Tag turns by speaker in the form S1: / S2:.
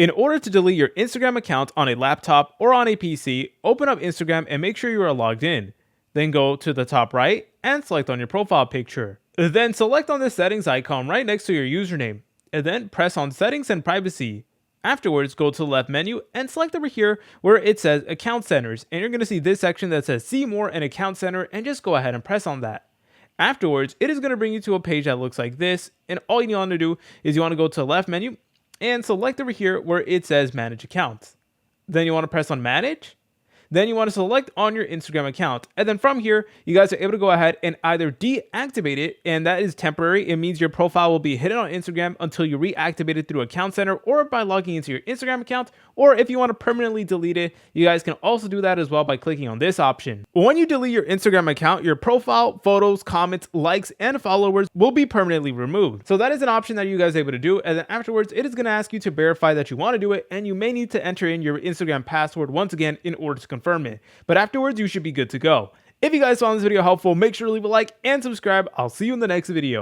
S1: In order to delete your Instagram account on a laptop or on a PC, open up Instagram and make sure you are logged in. Then go to the top right and select on your profile picture. Then select on the settings icon right next to your username, and then press on settings and privacy. Afterwards, go to the left menu and select over here where it says account centers, and you're going to see this section that says see more and account center, and just go ahead and press on that. Afterwards, it is going to bring you to a page that looks like this, and all you want to do is you want to go to the left menu and select over here where it says manage accounts. Then you want to press on manage. Then you want to select on your Instagram account. And then from here, you guys are able to go ahead and either deactivate it, and that is temporary. It means your profile will be hidden on Instagram until you reactivate it through Account Center or by logging into your Instagram account. Or if you want to permanently delete it, you guys can also do that as well by clicking on this option. When you delete your Instagram account, your profile, photos, comments, likes, and followers will be permanently removed. So that is an option that you guys are able to do. And then afterwards, it is going to ask you to verify that you want to do it, and you may need to enter in your Instagram password once again in order to confirm it. But afterwards, you should be good to go. If you guys found this video helpful, make sure to leave a like and subscribe. I'll see you in the next video.